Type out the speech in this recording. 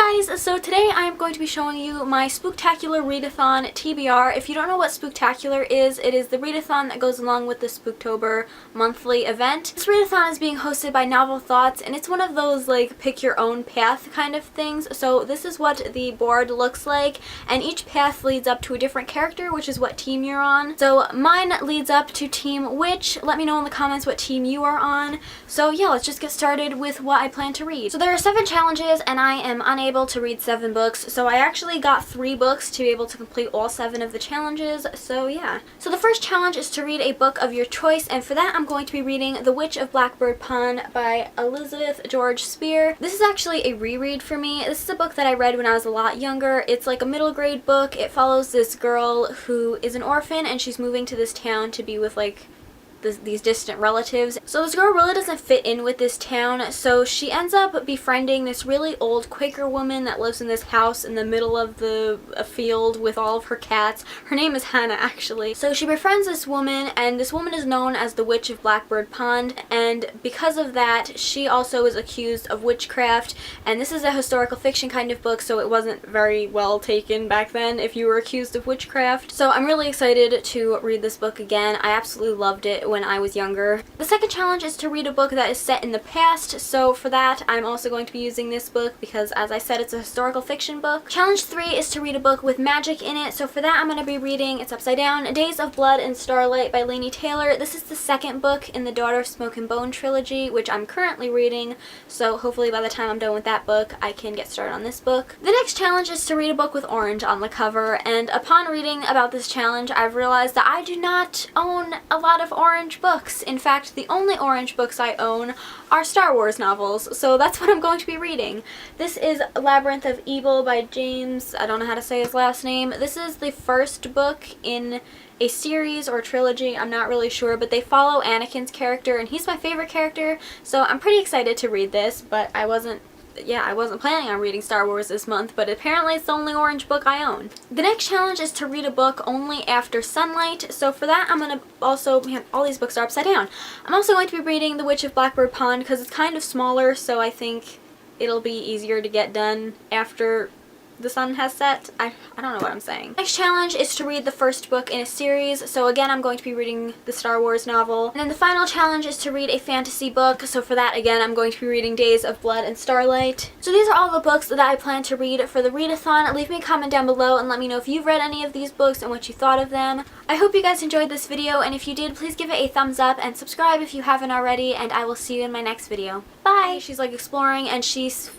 guys, so today I'm going to be showing you my Spooktacular Readathon TBR. If you don't know what Spooktacular is, it is the readathon that goes along with the Spooktober monthly event. This readathon is being hosted by Novel Thoughts, and it's one of those like pick your own path kind of things. So this is what the board looks like, and each path leads up to a different character, which is what team you're on. So mine leads up to Team Witch. Let me know in the comments what team you are on. So yeah, let's just get started with what I plan to read. So there are 7 challenges, and I am unable to read 7 books, so I actually got 3 books to be able to complete all 7 of the challenges, so yeah. So the first challenge is to read a book of your choice, and for that I'm going to be reading The Witch of Blackbird Pond by Elizabeth George Spear. This is actually a reread for me. This is a book that I read when I was a lot younger. It's like a middle grade book. It follows this girl who is an orphan, and she's moving to this town to be with like these distant relatives. So this girl really doesn't fit in with this town, so she ends up befriending this really old Quaker woman that lives in this house in the middle of a field with all of her cats. Her name is Hannah, actually. So she befriends this woman, and this woman is known as the Witch of Blackbird Pond, and because of that she also is accused of witchcraft. And this is a historical fiction kind of book, so it wasn't very well taken back then if you were accused of witchcraft. So I'm really excited to read this book again. I absolutely loved it when I was younger. The second challenge is to read a book that is set in the past, so for that I'm also going to be using this book because, as I said, it's a historical fiction book. Challenge 3 is to read a book with magic in it, so for that I'm going to be reading, it's upside down, Days of Blood and Starlight by Laini Taylor. This is the second book in the Daughter of Smoke and Bone trilogy, which I'm currently reading, so hopefully by the time I'm done with that book I can get started on this book. The next challenge is to read a book with orange on the cover, and upon reading about this challenge I've realized that I do not own a lot of orange books. In fact, the only orange books I own are Star Wars novels, so that's what I'm going to be reading. This is Labyrinth of Evil by James, I don't know how to say his last name. This is the first book in a series or trilogy, I'm not really sure, but they follow Anakin's character, and he's my favorite character, so I'm pretty excited to read this, but I wasn't planning on reading Star Wars this month, but apparently it's the only orange book I own. The next challenge is to read a book only after sunlight, so for that I'm going to also, man, all these books are upside down. I'm also going to be reading The Witch of Blackbird Pond because it's kind of smaller, so I think it'll be easier to get done after the sun has set. I don't know what I'm saying. Next challenge is to read the first book in a series, so again I'm going to be reading the Star Wars novel. And then the final challenge is to read a fantasy book, so for that again I'm going to be reading Days of Blood and Starlight. So these are all the books that I plan to read for the readathon. Leave me a comment down below and let me know if you've read any of these books and what you thought of them. I hope you guys enjoyed this video, and if you did, please give it a thumbs up and subscribe if you haven't already, and I will see you in my next video. Bye! She's like exploring, and she's